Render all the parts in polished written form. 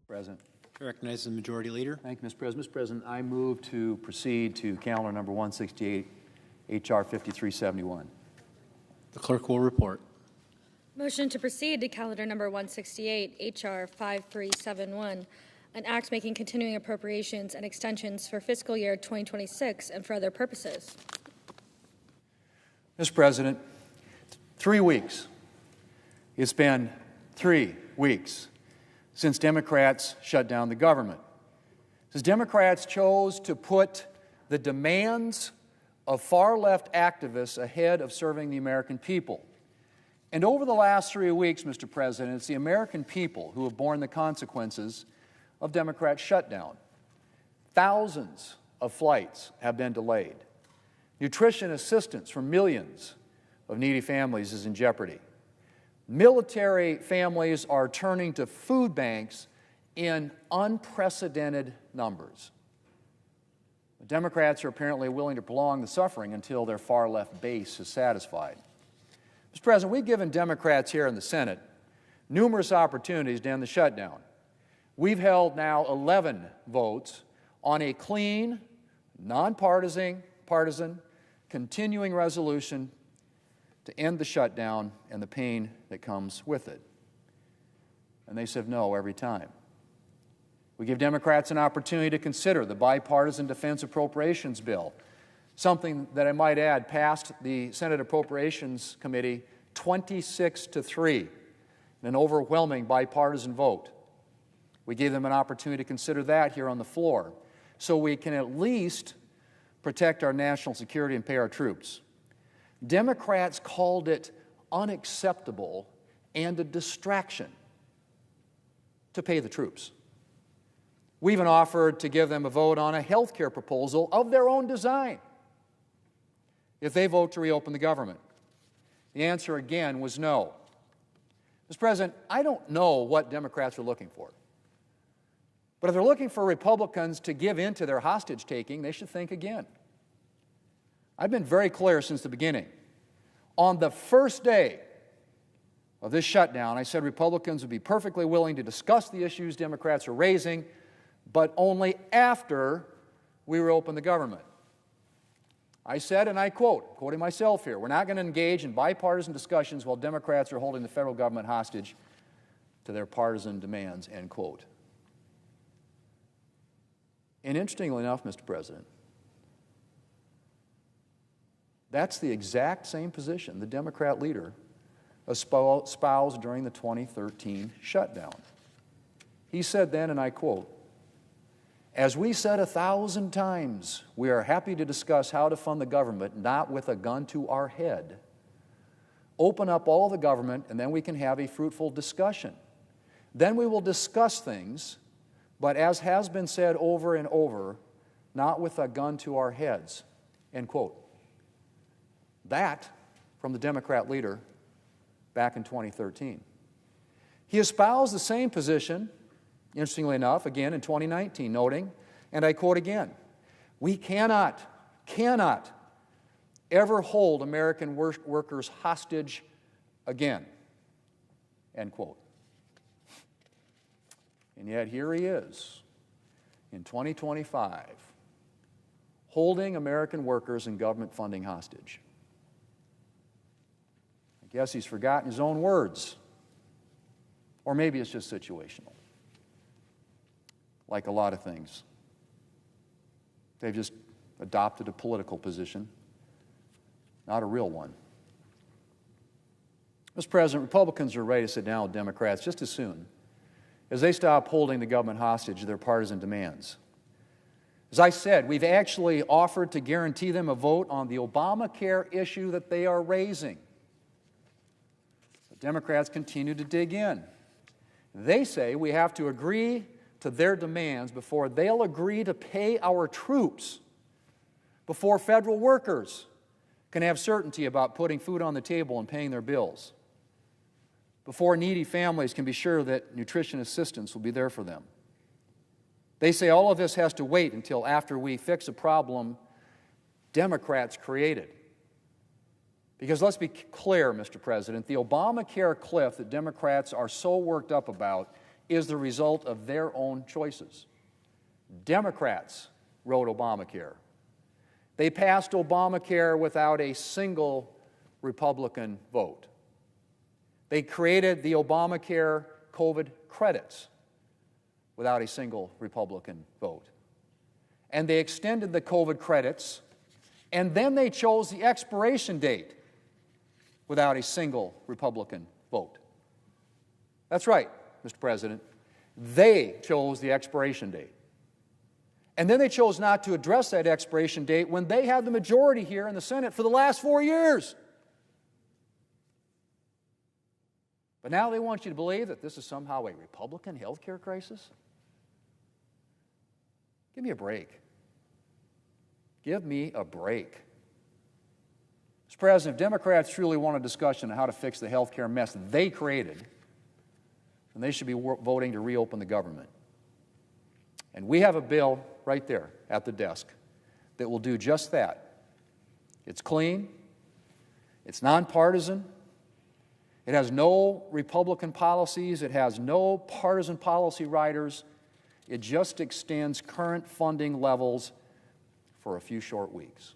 President. I recognize the Majority Leader. Thank you, Mr. President. Mr. President, I move to proceed to calendar number 168, H.R. 5371. The Clerk will report. Motion to proceed to calendar number 168, H.R. 5371, an act making continuing appropriations and extensions for fiscal year 2026 and for other purposes. Mr. President, 3 weeks. It's been 3 weeks since Democrats shut down the government. Since Democrats chose to put the demands of far-left activists ahead of serving the American people. And over the last 3 weeks, Mr. President, it's the American people who have borne the consequences of Democrats' shutdown. Thousands of flights have been delayed. Nutrition assistance for millions of needy families is in jeopardy. Military families are turning to food banks in unprecedented numbers. The Democrats are apparently willing to prolong the suffering until their far-left base is satisfied. Mr. President, we've given Democrats here in the Senate numerous opportunities to end the shutdown. We've held now 11 votes on a clean, nonpartisan, continuing resolution to end the shutdown and the pain that comes with it. And they said no every time. We give Democrats an opportunity to consider the bipartisan defense appropriations bill, something that I might add passed the Senate Appropriations Committee 26-3 in an overwhelming bipartisan vote. We gave them an opportunity to consider that here on the floor so we can at least protect our national security and pay our troops. Democrats called it unacceptable and a distraction to pay the troops. We even offered to give them a vote on a health care proposal of their own design if they vote to reopen the government. The answer again was no. Mr. President, I don't know what Democrats are looking for. But if they're looking for Republicans to give in to their hostage-taking, they should think again. I've been very clear since the beginning. On the first day of this shutdown, I said Republicans would be perfectly willing to discuss the issues Democrats are raising, but only after we reopen the government. I said, and I quote, quoting myself here, we're not going to engage in bipartisan discussions while Democrats are holding the federal government hostage to their partisan demands, end quote. And interestingly enough, Mr. President, that's the exact same position the Democrat leader espoused during the 2013 shutdown. He said then, and I quote, "As we said 1,000 times, we are happy to discuss how to fund the government, not with a gun to our head. Open up all the government, and then we can have a fruitful discussion. Then we will discuss things, but as has been said over and over, not with a gun to our heads," end quote. That from the Democrat leader back in 2013. He espoused the same position, interestingly enough, again in 2019, noting, and I quote again, "We cannot ever hold American workers hostage again," end quote. And yet here he is in 2025, holding American workers and government funding hostage. I guess he's forgotten his own words. Or maybe it's just situational. Like a lot of things. They've just adopted a political position, not a real one. Mr. President, Republicans are ready to sit down with Democrats just as soon as they stop holding the government hostage to their partisan demands. As I said, we've actually offered to guarantee them a vote on the Obamacare issue that they are raising. But Democrats continue to dig in. They say we have to agree to their demands before they'll agree to pay our troops, before federal workers can have certainty about putting food on the table and paying their bills, before needy families can be sure that nutrition assistance will be there for them. They say all of this has to wait until after we fix a problem Democrats created. Because let's be clear, Mr. President, the Obamacare cliff that Democrats are so worked up about is the result of their own choices. Democrats wrote Obamacare. They passed Obamacare without a single Republican vote. They created the Obamacare COVID credits without a single Republican vote. And they extended the COVID credits, and then they chose the expiration date without a single Republican vote. That's right, Mr. President. They chose the expiration date. And then they chose not to address that expiration date when they had the majority here in the Senate for the last 4 years. But now they want you to believe that this is somehow a Republican health care crisis? Give me a break. Give me a break. Mr. President, if Democrats truly want a discussion on how to fix the health care mess they created, then they should be voting to reopen the government. And we have a bill right there at the desk that will do just that. It's clean. It's nonpartisan. It has no Republican policies. It has no partisan policy writers. It just extends current funding levels for a few short weeks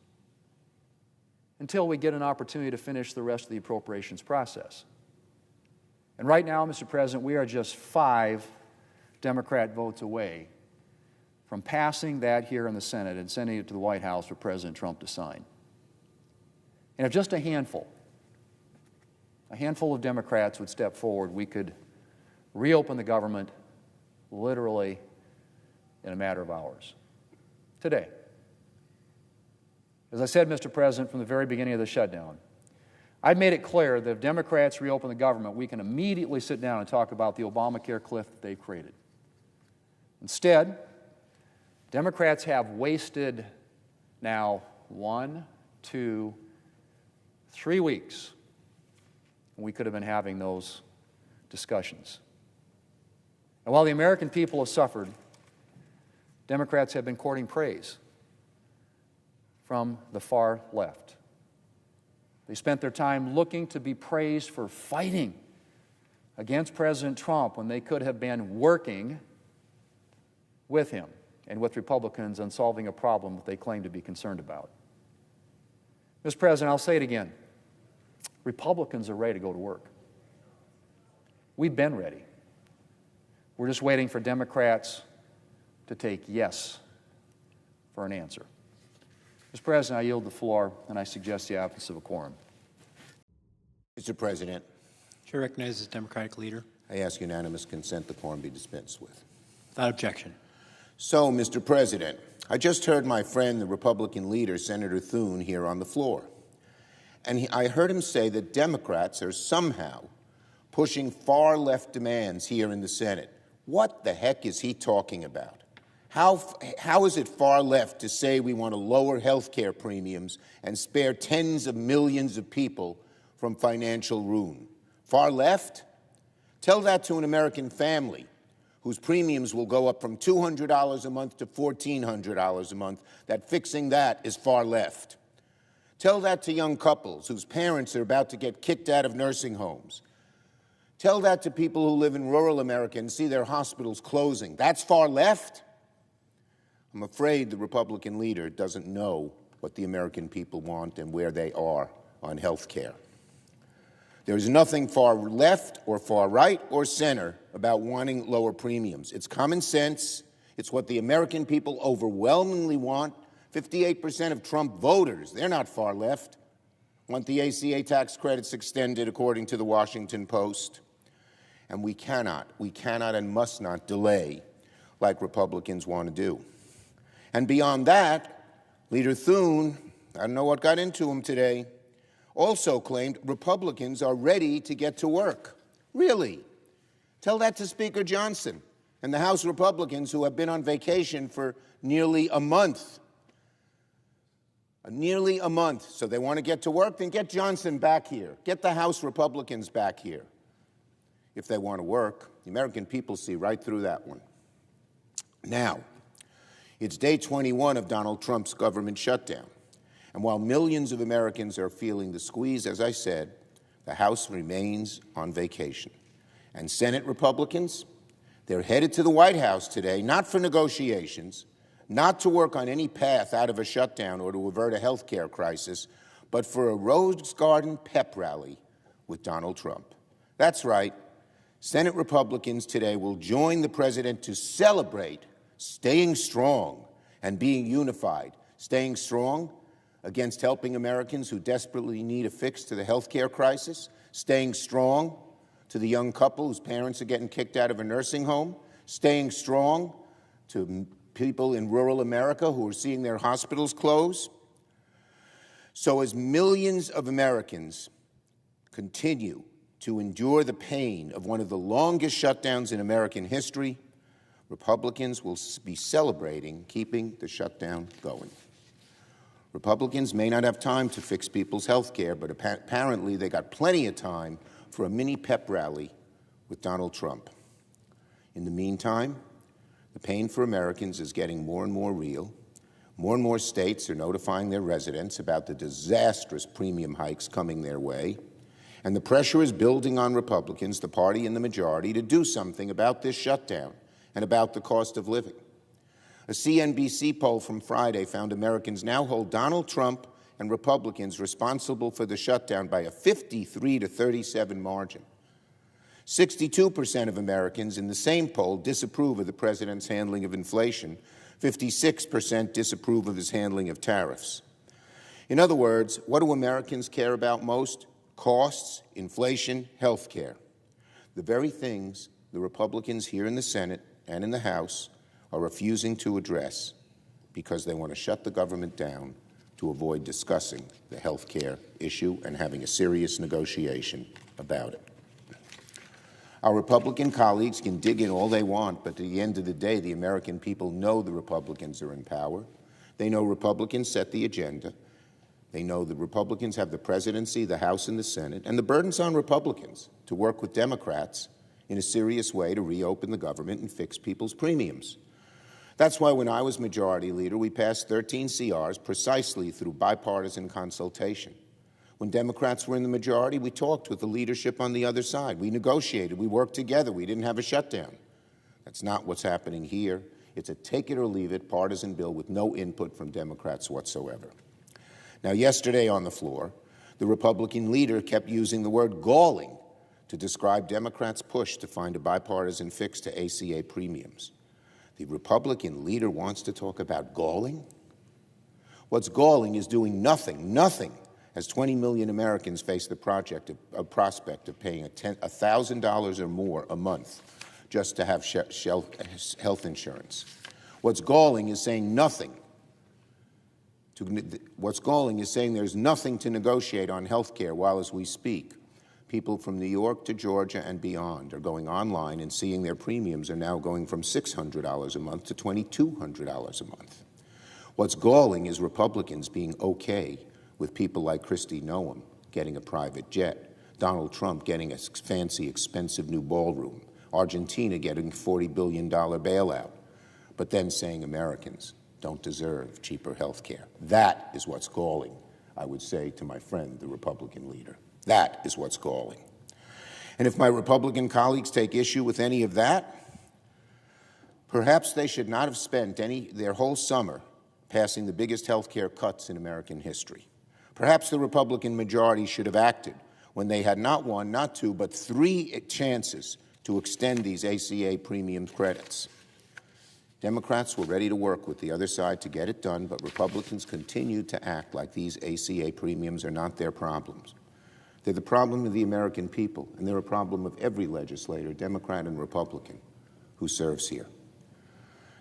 until we get an opportunity to finish the rest of the appropriations process. And right now, Mr. President, we are just 5 Democrat votes away from passing that here in the Senate and sending it to the White House for President Trump to sign. And if just a handful of Democrats would step forward, we could reopen the government literally in a matter of hours. Today. As I said, Mr. President, from the very beginning of the shutdown, I've made it clear that if Democrats reopen the government, we can immediately sit down and talk about the Obamacare cliff that they've created. Instead, Democrats have wasted now 1, 2, 3 weeks when we could have been having those discussions. And while the American people have suffered, Democrats have been courting praise from the far left. They spent their time looking to be praised for fighting against President Trump when they could have been working with him and with Republicans on solving a problem that they claim to be concerned about. Mr. President, I'll say it again. Republicans are ready to go to work. We've been ready. We're just waiting for Democrats to take yes for an answer. Mr. President, I yield the floor, and I suggest the absence of a quorum. Mr. President, Chair recognizes the Democratic leader. I ask unanimous consent the quorum be dispensed with. Without objection. So, Mr. President, I just heard my friend, the Republican leader, Senator Thune, here on the floor. And I heard him say that Democrats are somehow pushing far-left demands here in the Senate. What the heck is he talking about? How is it far left to say we want to lower health care premiums and spare tens of millions of people from financial ruin? Far left? Tell that to an American family whose premiums will go up from $200 a month to $1,400 a month, that fixing that is far left. Tell that to young couples whose parents are about to get kicked out of nursing homes. Tell that to people who live in rural America and see their hospitals closing. That's far left? I'm afraid the Republican leader doesn't know what the American people want and where they are on health care. There's nothing far left or far right or center about wanting lower premiums. It's common sense. It's what the American people overwhelmingly want. 58% of Trump voters, they're not far left, want the ACA tax credits extended, according to the Washington Post. And we cannot and must not delay like Republicans want to do. And beyond that, Leader Thune, I don't know what got into him today, also claimed Republicans are ready to get to work. Really? Tell that to Speaker Johnson and the House Republicans who have been on vacation for nearly a month. Nearly a month. So they want to get to work? Then get Johnson back here. Get the House Republicans back here. If they want to work, the American people see right through that one. Now, it's day 21 of Donald Trump's government shutdown. And while millions of Americans are feeling the squeeze, as I said, the House remains on vacation. And Senate Republicans, They're headed to the White House today, not for negotiations, not to work on any path out of a shutdown or to avert a health care crisis, but for a Rose Garden pep rally with Donald Trump. That's right. Senate Republicans today will join the president to celebrate staying strong and being unified, staying strong against helping Americans who desperately need a fix to the health care crisis, staying strong to the young couple whose parents are getting kicked out of a nursing home, staying strong to people in rural America who are seeing their hospitals close. So as millions of Americans continue to endure the pain of one of the longest shutdowns in American history, Republicans will be celebrating keeping the shutdown going. Republicans may not have time to fix people's health care, but apparently they got plenty of time for a mini pep rally with Donald Trump. In the meantime, the pain for Americans is getting more and more real. More and more states are notifying their residents about the disastrous premium hikes coming their way. And the pressure is building on Republicans, the party in the majority, to do something about this shutdown and about the cost of living. A CNBC poll from Friday found Americans now hold Donald Trump and Republicans responsible for the shutdown by a 53 to 37 margin. 62% of Americans in the same poll disapprove of the president's handling of inflation. 56% disapprove of his handling of tariffs. In other words, what do Americans care about most? Costs, inflation, health care. The very things the Republicans here in the Senate and in the House are refusing to address because they want to shut the government down to avoid discussing the health care issue and having a serious negotiation about it. Our Republican colleagues can dig in all they want, but at the end of the day, the American people know the Republicans are in power. They know Republicans set the agenda. They know the Republicans have the presidency, the House, and the Senate, and the burden's on Republicans to work with Democrats in a serious way to reopen the government and fix people's premiums. That's why when I was Majority Leader, we passed 13 CRs precisely through bipartisan consultation. When Democrats were in the majority, we talked with the leadership on the other side. We negotiated. We worked together. We didn't have a shutdown. That's not what's happening here. It's a take-it-or-leave-it partisan bill with no input from Democrats whatsoever. Now, yesterday on the floor, the Republican leader kept using the word galling to describe Democrats' push to find a bipartisan fix to ACA premiums. The Republican leader wants to talk about galling? What's galling is doing nothing, as 20 million Americans face the prospect of paying $1,000 or more a month just to have health insurance. What's galling is saying nothing. What's galling is saying there's nothing to negotiate on health care while, as we speak, people from New York to Georgia and beyond are going online and seeing their premiums are now going from $600 a month to $2,200 a month. What's galling is Republicans being okay with people like Kristi Noem getting a private jet, Donald Trump getting a fancy, expensive new ballroom, Argentina getting a $40 billion bailout, but then saying Americans don't deserve cheaper health care. That is what's galling, I would say to my friend, the Republican leader. That is what's galling. And if my Republican colleagues take issue with any of that, perhaps they should not have spent their whole summer passing the biggest health care cuts in American history. Perhaps the Republican majority should have acted when they had not one, not two, but 3 chances to extend these ACA premium credits. Democrats were ready to work with the other side to get it done, but Republicans continued to act like these ACA premiums are not their problems. They're the problem of the American people, and they're a problem of every legislator, Democrat and Republican, who serves here.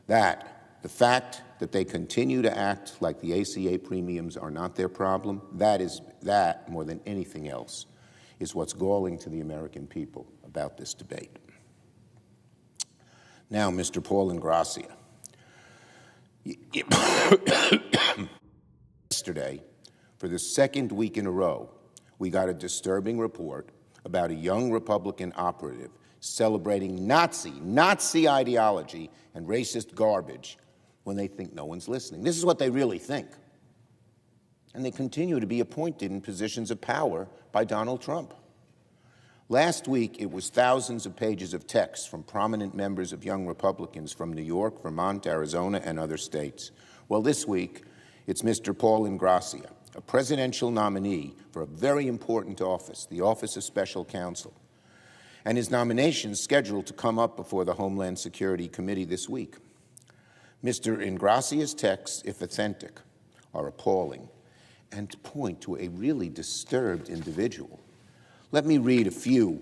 The fact that they continue to act like the ACA premiums are not their problem, that, more than anything else, is what's galling to the American people about this debate. Now, Mr. Paul Ingrassia. Yesterday, for the second week in a row, we got a disturbing report about a young Republican operative celebrating Nazi ideology and racist garbage when they think no one's listening. This is what they really think. And they continue to be appointed in positions of power by Donald Trump. Last week, it was thousands of pages of text from prominent members of Young Republicans from New York, Vermont, Arizona, and other states. Well, this week, it's Mr. Paul Ingrassia, a presidential nominee for a very important office, the Office of Special Counsel. And his nomination is scheduled to come up before the Homeland Security Committee this week. Mr. Ingrassia's texts, if authentic, are appalling and point to a really disturbed individual. Let me read a few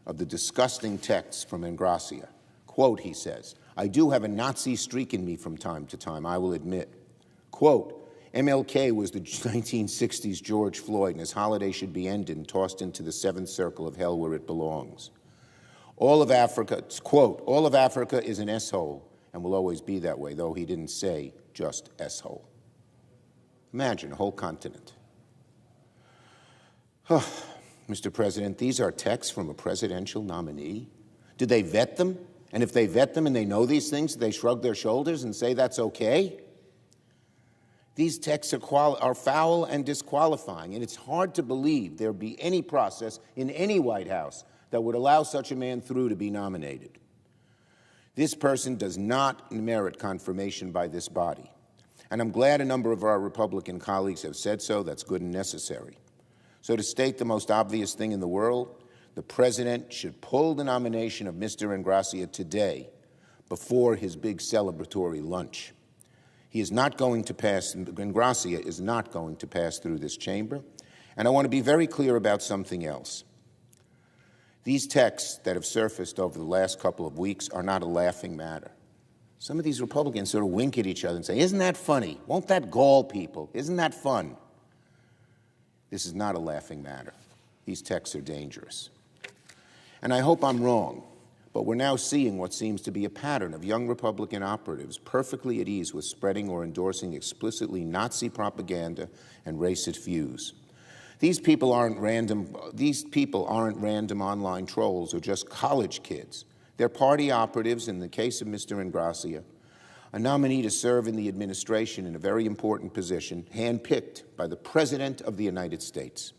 of the disgusting texts from Ingrassia. Quote, he says, "I do have a Nazi streak in me from time to time, I will admit." Quote, "MLK was the 1960s George Floyd, and his holiday should be ended and tossed into the seventh circle of hell where it belongs. All of Africa," quote, "all of Africa is an S-hole and will always be that way," though he didn't say just S-hole. Imagine a whole continent. Mr. President, these are texts from a presidential nominee. Did they vet them? And if they vet them and they know these things, they shrug their shoulders and say that's okay? These texts are foul and disqualifying, and it's hard to believe there be any process in any White House that would allow such a man through to be nominated. This person does not merit confirmation by this body, and I'm glad a number of our Republican colleagues have said so. That's good and necessary. So to state the most obvious thing in the world, the President should pull the nomination of Mr. Ingrassia today before his big celebratory lunch. He is not going to pass, Ingrassia is not going to pass through this chamber. And I want to be very clear about something else. These texts that have surfaced over the last couple of weeks are not a laughing matter. Some of these Republicans sort of wink at each other and say, "Isn't that funny? Won't that gall people? Isn't that fun?" This is not a laughing matter. These texts are dangerous. And I hope I'm wrong, but we're now seeing what seems to be a pattern of young Republican operatives perfectly at ease with spreading or endorsing explicitly Nazi propaganda and racist views. These people aren't random online trolls or just college kids. They're party operatives, in the case of Mr. Ingrassia, a nominee to serve in the administration in a very important position, handpicked by the President of the United States.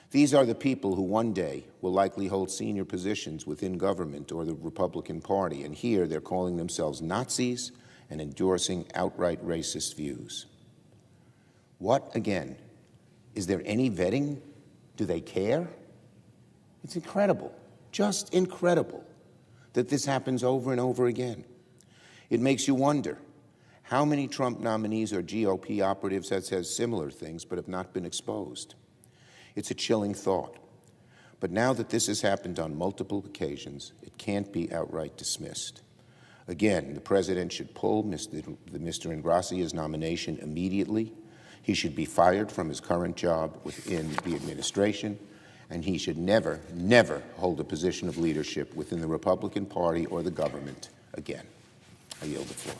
These are the people who one day will likely hold senior positions within government or the Republican Party, and here they're calling themselves Nazis and endorsing outright racist views. What, again? Is there any vetting? Do they care? It's incredible, just incredible, that this happens over and over again. It makes you wonder, how many Trump nominees or GOP operatives have said similar things but have not been exposed? It's a chilling thought. But now that this has happened on multiple occasions, it can't be outright dismissed. Again, the President should pull Mr. Ingrassia's nomination immediately. He should be fired from his current job within the administration, and he should never, never hold a position of leadership within the Republican Party or the government again. I yield the floor.